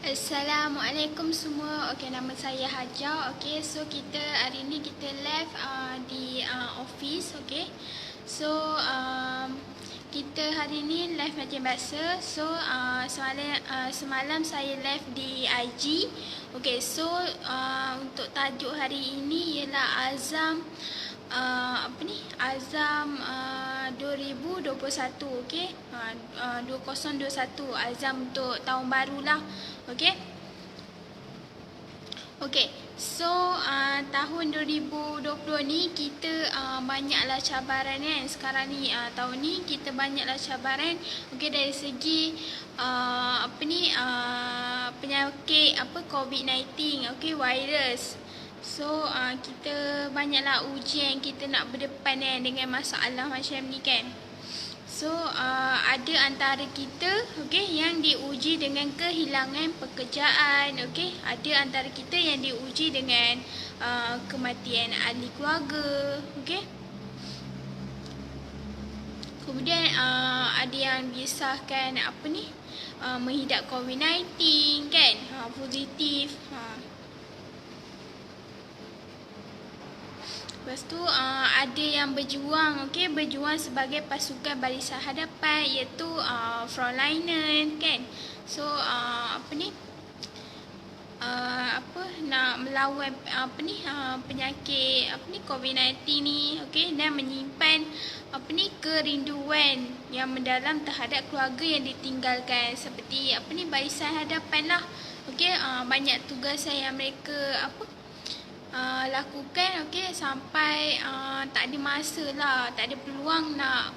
Assalamualaikum semua. Okey, nama saya Haja. Okey, so kita hari ni kita live di office. Okey. So kita hari ni live macam biasa. So semalam saya live di IG. Okey, so untuk tajuk hari ini ialah azam azam 2021. okey, 2021 azam untuk tahun barulah. okey. Okey, so tahun 2020 ni kita banyaklah cabaran kan. Sekarang ni tahun ni kita banyaklah cabaran. Okey, dari segi penyakit COVID-19, okey, virus. So kita banyaklah ujian kita nak berdepan dengan masalah macam ni kan. So ada antara kita okey yang diuji dengan kehilangan pekerjaan, okey. Ada antara kita yang diuji dengan kematian ahli keluarga, okey. Kemudian ada yang disahkan menghidap COVID-19 kan, positif. Lepas tu ada yang berjuang, okey, berjuang sebagai pasukan barisan hadapan, iaitu frontliner kan. So nak melawan penyakit COVID-19 ni, okey, dan menyimpan kerinduan yang mendalam terhadap keluarga yang ditinggalkan, seperti barisan hadapan lah. Okey, banyak tugasan yang mereka lakukan, okey, sampai tak ada masa lah, tak ada peluang nak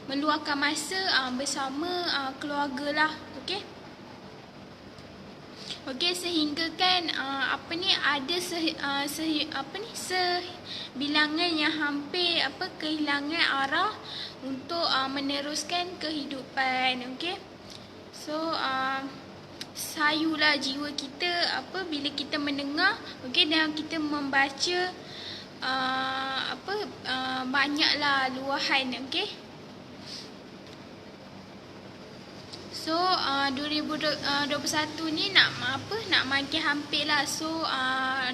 meluangkan masa bersama keluarga lah, okey. Okey, sehingga kan ada sebilangan yang hampir kehilangan arah untuk meneruskan kehidupan, okey. So sayulah jiwa kita bila kita mendengar, okey, dan kita membaca banyaklah luahan, okey. So 2021 ni nak makin hampir lah. So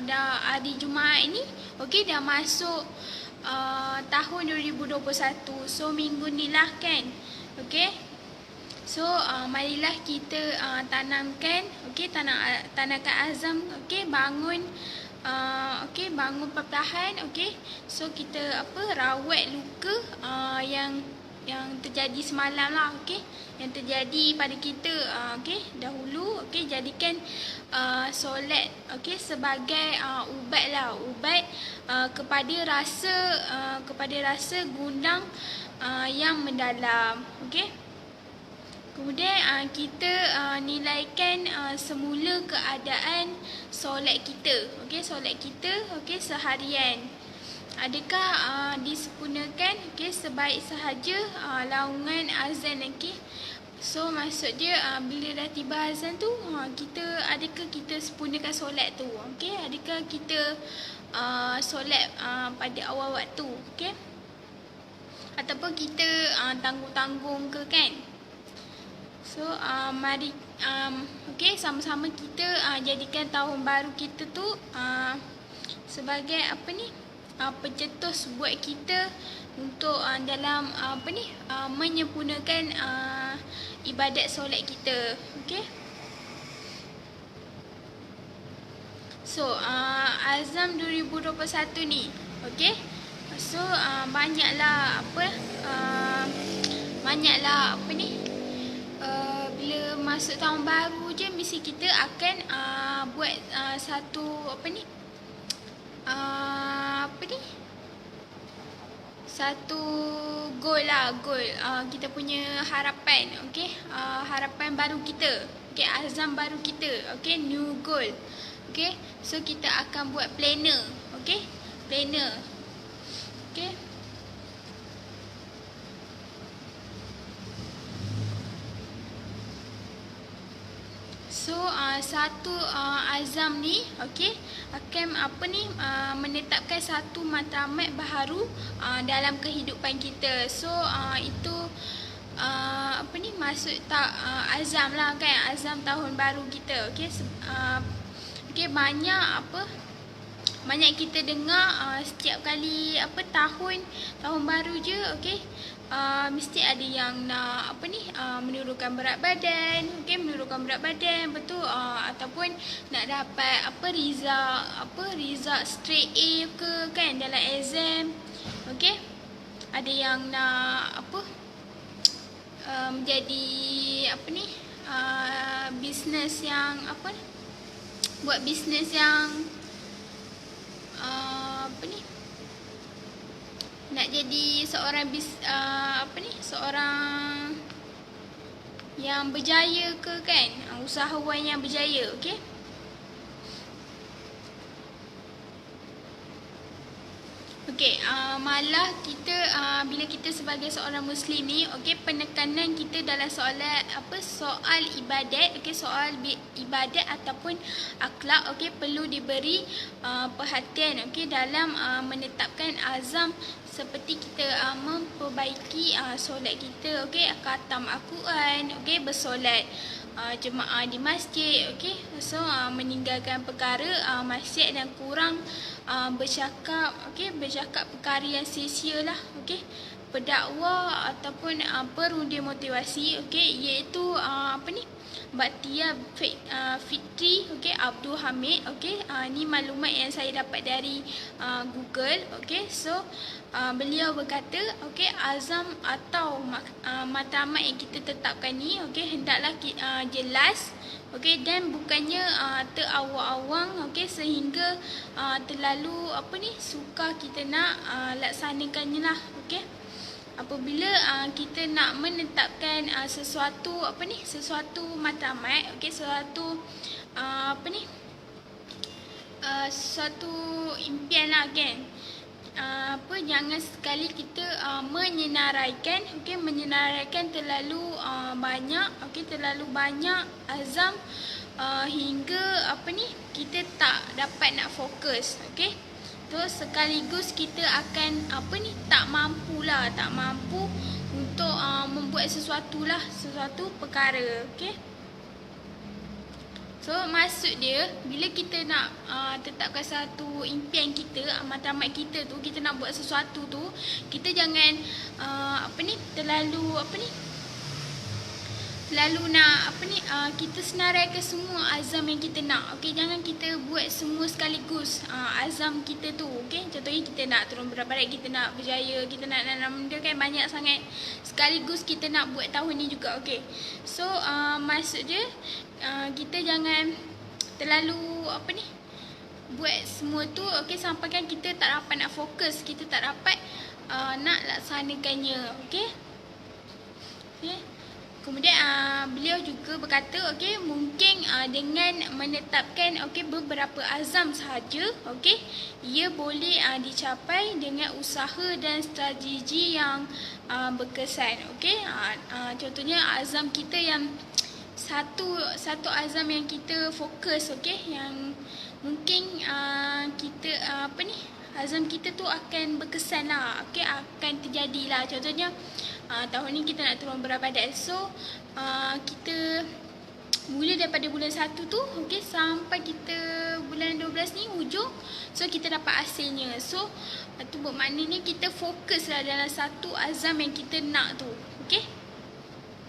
dah hari Jumaat ni, okey, dah masuk tahun 2021. So minggu ni lah kan, okey. So marilah kita tanamkan, okey, tanamkan azam, okey, bangun bangun perlahan, okey. So kita rawat luka yang terjadi semalam lah, okey, yang terjadi pada kita, okey, dahulu, okey. Jadikan solat, okey, sebagai ubat lah, ubat kepada rasa gundang yang mendalam, okey. Kemudian kita nilaikan semula keadaan solat kita, okey, solat kita, okey, seharian. Adakah disempurnakan, okey, sebaik sahaja laungan azan, okey. So maksud dia bila dah tiba azan tu, adakah kita sempurnakan solat tu, okey. Adakah kita solat pada awal waktu, okey, ataupun kita tanggung-tanggung ke kan. So mari okey, sama-sama kita jadikan tahun baru kita tu sebagai pencetus buat kita untuk dalam menyempurnakan ibadat solat kita, okey. So azam 2021 ni, okey. So banyaklah bila masuk tahun baru je mesti kita akan buat satu satu goal lah, kita punya harapan, okey, harapan baru kita, okey, azam baru kita, okey, new goal, okey. So kita akan buat planner, okey, planner, okey. So satu azam ni, okey, akan menetapkan satu matlamat baharu dalam kehidupan kita. So itu apa ni, masuk azam lah kan, azam tahun baru kita. Okey, okey, banyak kita dengar setiap kali tahun baru je, okey, mesti ada yang nak menurunkan berat badan, okey, menurunkan berat badan, betul, ataupun nak dapat result straight A ke kan dalam exam, okey. Ada yang nak menjadi bisnes yang buat bisnes yang nak jadi seorang seorang yang berjaya ke kan, usahawan yang berjaya, okey. Okey, malah kita bila kita sebagai seorang Muslim ni, okey, penekanan kita dalam soal ibadat, okey, soal ibadat ataupun akhlak, okey, perlu diberi perhatian, okey, dalam menetapkan azam seperti kita memperbaiki solat kita, okey, khatam Al-Quran, okey, bersolat jemaah di masjid, okey. So meninggalkan perkara maksiat dan kurang bercakap, okey, bercakap perkara yang sia-sia lah, okey. Berdakwah ataupun berundi motivasi, okey, iaitu Baktia Fitri, okey, Abdul Hamid, okey. Ni maklumat yang saya dapat dari Google, okey. So beliau berkata, okey, azam atau matlamat yang kita tetapkan ni, okey, hendaklah jelas, okey, dan bukannya terawang-awang, okey, sehingga terlalu sukar kita nak laksanakannya lah, okey. Apabila kita nak menetapkan sesuatu matlamat, okey, sesuatu sesuatu impian lah kan, jangan sekali kita menyenaraikan, okey, menyenaraikan terlalu banyak, okey, terlalu banyak azam hingga kita tak dapat nak fokus, okey. Terus sekaligus kita akan tak mampu untuk membuat sesuatu perkara, okey. So maksud dia, bila kita nak tetapkan satu impian kita, matlamat kita tu, kita nak buat sesuatu tu, kita jangan terlalu nak kita senaraikan semua azam yang kita nak, okey. Jangan kita buat semua sekaligus azam kita tu, okey. Contohnya kita nak turun berat badan, kita nak berjaya, kita nak nanam benda kan, banyak sangat sekaligus kita nak buat tahun ni juga, okey. So maksud dia kita jangan terlalu buat semua tu, okey, sampai kan kita tak dapat nak fokus, kita tak dapat nak laksanakannya, okey. Okay. Kemudian beliau juga berkata, okey, mungkin dengan menetapkan, okey, beberapa azam sahaja, okey, ia boleh dicapai dengan usaha dan strategi yang berkesan, okey. Contohnya azam kita yang satu azam yang kita fokus, okey, yang mungkin kita azam kita tu akan berkesan lah, okey, akan terjadi lah. Contohnya tahun ni kita nak turun berat badan. So kita mula daripada bulan 1 tu, okey, sampai kita bulan 12 ni hujung, so kita dapat hasilnya. So itu bermaknanya kita fokuslah dalam satu azam yang kita nak tu, okey.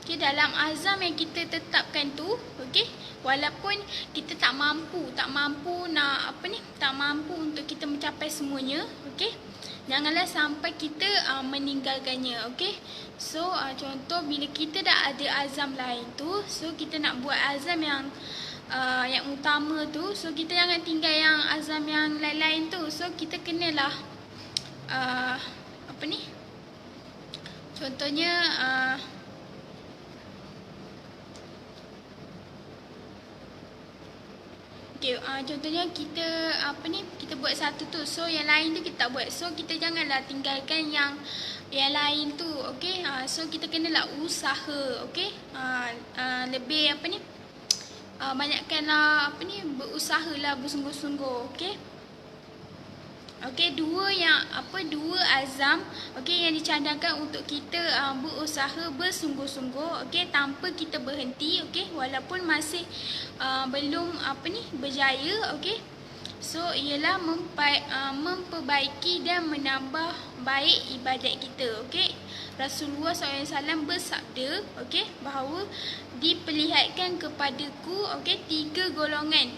Okey, dalam azam yang kita tetapkan tu, okey, walaupun kita tak mampu untuk kita mencapai semuanya, okey, janganlah sampai kita meninggalkannya, okey. So contoh bila kita dah ada azam lain tu, so kita nak buat azam yang utama tu, so kita jangan tinggal yang azam yang lain-lain tu. So kita kenalah contohnya okay, contohnya kita kita buat satu tu, so yang lain tu kita tak buat. So kita janganlah tinggalkan yang lain tu, okey. So kita kenalah usaha, okey. Lebih banyakkanlah berusahalah bersungguh-sungguh, okey. Okey, dua azam okey yang dicadangkan untuk kita berusaha bersungguh-sungguh okey tanpa kita berhenti okey walaupun masih belum berjaya okey. So ialah memperbaiki dan menambah baik ibadat kita okey. Rasulullah SAW bersabda okey bahawa diperlihatkan kepadaku okey tiga golongan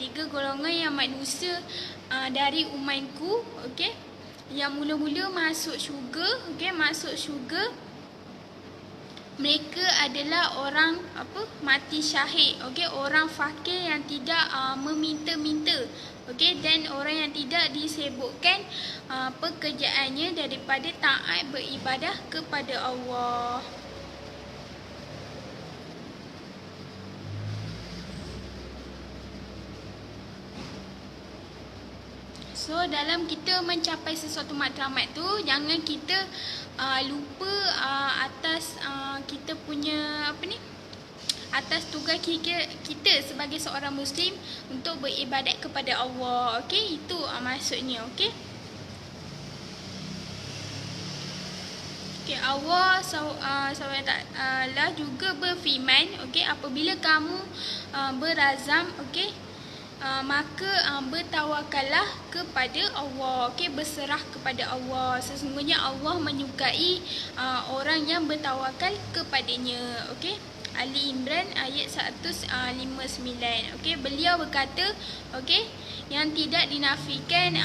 yang manusia dari umatku okey yang mula-mula masuk syurga mereka adalah orang mati syahid okey, orang fakir yang tidak meminta-minta okey dan orang yang tidak disibukkan pekerjaannya daripada taat beribadah kepada Allah. So dalam kita mencapai sesuatu matlamat tu jangan kita lupa atas kita punya atas tugas kita sebagai seorang muslim untuk beribadat kepada Allah. Okey, itu maksudnya okey. Okey, Allah SWT juga berfirman okey apabila kamu berazam okey maka bertawakallah kepada Allah okey berserah kepada Allah sesungguhnya Allah menyukai orang yang bertawakal kepadanya okey. Ali Imran ayat 159 okey beliau berkata okey yang tidak dinafikan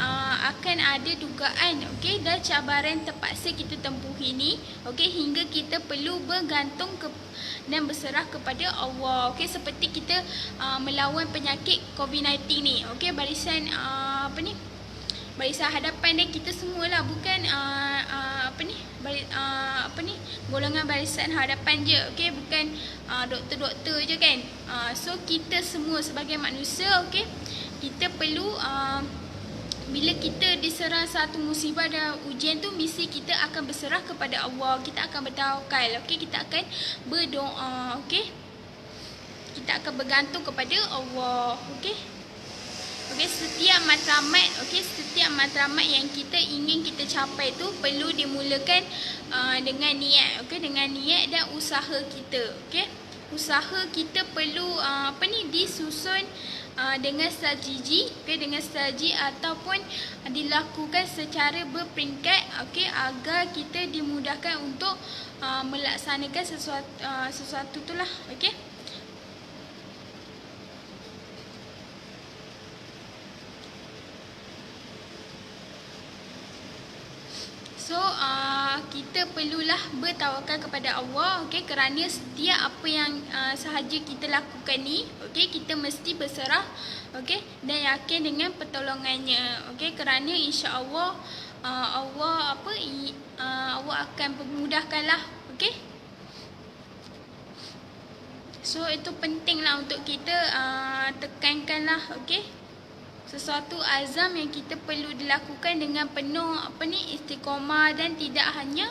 akan ada dugaan okey dan cabaran terpaksa kita tempuh ini okey hingga kita perlu bergantung dan berserah kepada Allah okey seperti kita melawan penyakit COVID-19 ni okey barisan barisan hadapan dan kita semualah bukan golongan barisan hadapan je okey bukan doktor-doktor je kan. So kita semua sebagai manusia okey kita perlu bila kita diserang satu musibah dan ujian tu mesti kita akan berserah kepada Allah, kita akan bertawakal okey kita akan berdoa okey kita akan bergantung kepada Allah okey. Okey, setiap matlamat yang kita ingin kita capai tu perlu dimulakan dengan niat okey dengan niat dan usaha kita okey. Usaha kita perlu disusun dengan strategi okey dengan strategi ataupun dilakukan secara berperingkat okey agar kita dimudahkan untuk melaksanakan sesuatu itulah okey. So kita perlulah bertawakal kepada Allah okey kerana setiap apa yang sahaja kita lakukan ni okey kita mesti berserah okey dan yakin dengan pertolongannya okey kerana insya-Allah Allah akan memudahkanlah okey. So itu pentinglah untuk kita tekankanlah okey sesuatu azam yang kita perlu dilakukan dengan penuh istiqamah dan tidak hanya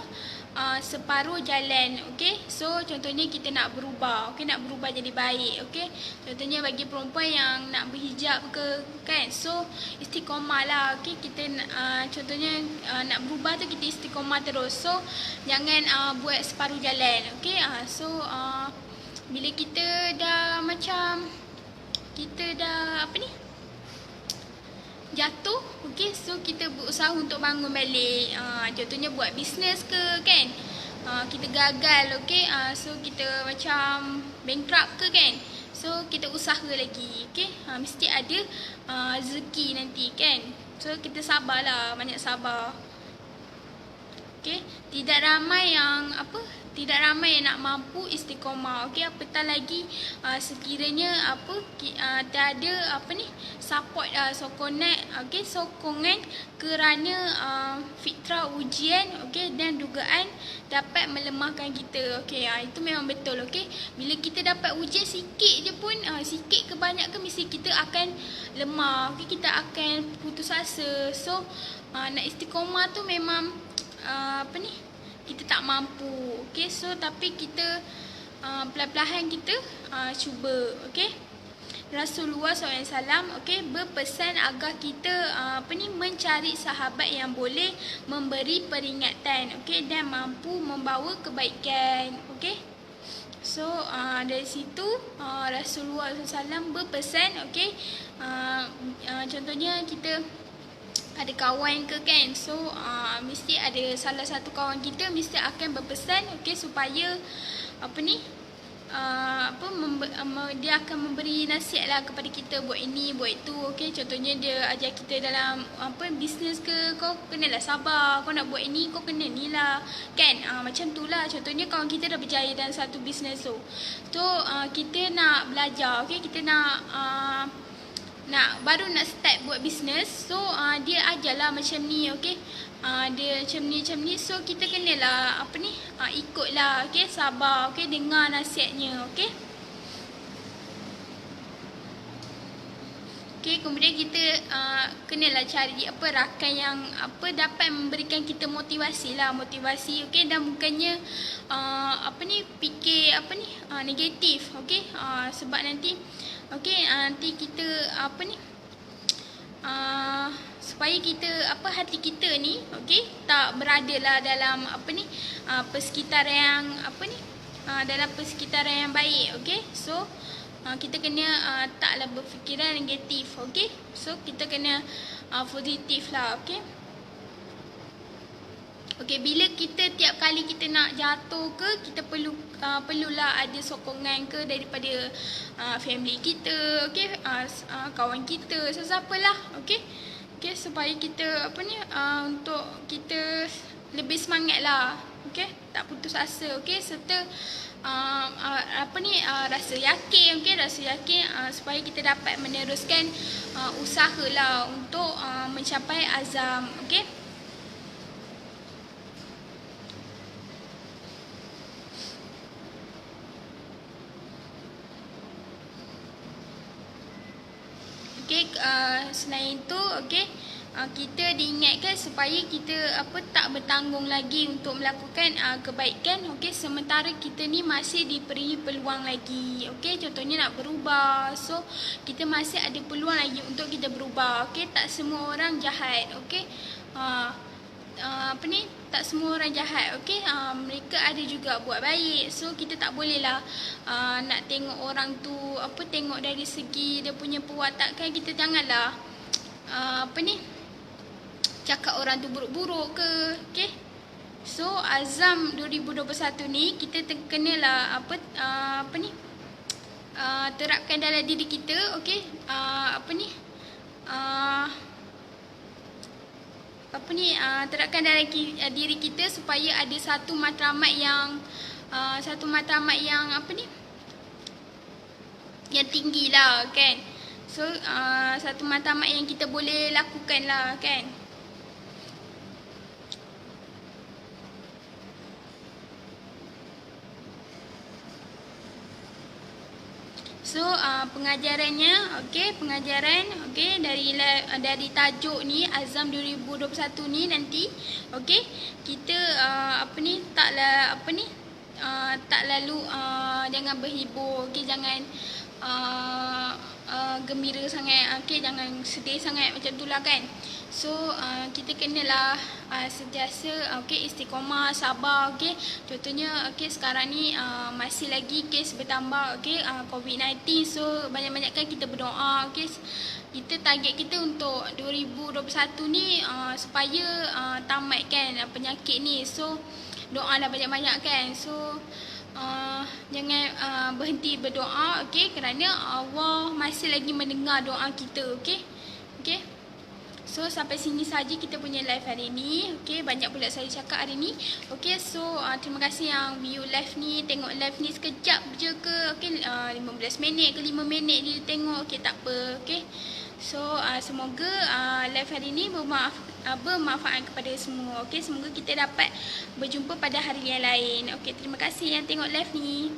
separuh jalan okey. So contohnya kita nak berubah okey nak berubah jadi baik okey contohnya bagi perempuan yang nak berhijab ke kan so istiqamah lah okey kita contohnya nak berubah tu kita istiqamah terus so jangan buat separuh jalan okey. So bila kita dah jatuh okey so kita berusaha untuk bangun balik contohnya buat bisnes ke kan kita gagal okey so kita macam bankrupt ke kan so kita usaha lagi okey mesti ada rezeki nanti kan so kita sabarlah banyak sabar okey. Tidak ramai yang nak mampu istiqamah okey apatah lagi sekiranya tiada support sokongan kerana fitrah ujian okey dan dugaan dapat melemahkan kita okey itu memang betul okey bila kita dapat ujian sikit je pun sikit ke banyak ke mesti kita akan lemah okey kita akan putus asa so nak istiqamah tu memang kita tak mampu okey so tapi kita perlahan-lahan kita cuba okey Rasulullah SAW berpesan agar kita mencari sahabat yang boleh memberi peringatan dan mampu membawa kebaikan. So dari situ Rasulullah SAW berpesan contohnya kita ada kawan ke kan, so mesti ada salah satu kawan kita mesti akan berpesan supaya dia akan memberi nasihat lah kepada kita buat ini buat itu. Contohnya dia ajar kita dalam bisnes ke, kau kenalah sabar, kau nak buat ini kau kena ni lah kan, macam tu lah. Contohnya kawan kita dah berjaya dalam satu bisnes tu, kita nak belajar, kita nak baru nak start buat bisnes, so dia ajarlah macam ni, dia macam ni, so kita kenalah ikutlah, sabar, dengar nasihatnya, kemudian kita kenalah cari rakan yang dapat memberikan kita motivasi lah, dan bukannya fikir negatif, sebab nanti nanti kita supaya kita hati kita ni tak berada lah dalam persekitaran yang dalam persekitaran yang baik, so kita kena taklah berfikiran negatif, so kita kena positif lah, bila kita tiap kali kita nak jatuh ke, kita perlulah ada sokongan ke daripada family kita, kawan kita, sesiapalah, supaya kita untuk kita lebih semangat lah, tak putus asa, serta rasa yakin, supaya kita dapat meneruskan usaha lah untuk mencapai azam, selain itu kita diingatkan supaya kita tak bertanggung lagi untuk melakukan kebaikan, sementara kita ni masih diberi peluang lagi, contohnya nak berubah, so kita masih ada peluang lagi untuk kita berubah, tak semua orang jahat, tak semua orang jahat, mereka ada juga buat baik, so kita tak boleh lah nak tengok orang tu tengok dari segi dia punya perwatakan, kita janganlah cakap orang tu buruk-buruk ke, so azam 2021 ni kita kenalah terapkan dalam diri kita, terapkan dalam diri kita supaya ada satu matlamat yang yang tinggi lah kan, so satu matlamat yang kita boleh lakukan lah kan. So pengajarannya dari tajuk ni Azam 2021 ni nanti kita tak lalu jangan berhibur, jangan gembira sangat, jangan sedih sangat macam itulah kan. So kita kenalah sentiasa istiqomah, sabar, contohnya sekarang ni masih lagi kes bertambah, COVID-19, so banyak-banyakkan kita berdoa, kita target kita untuk 2021 ni supaya tamat kan penyakit ni, so doalah banyak-banyak kan, so jangan berhenti berdoa, kerana Allah masih lagi mendengar doa kita, So sampai sini saja kita punya live hari ni, banyak pula saya cakap hari ni, so terima kasih yang view live ni, tengok live ni sekejap je ke, 15 minit ke 5 minit dia tengok, tak apa, so semoga live hari ni bermanfaat kepada semua, semoga kita dapat berjumpa pada hari yang lain, terima kasih yang tengok live ni.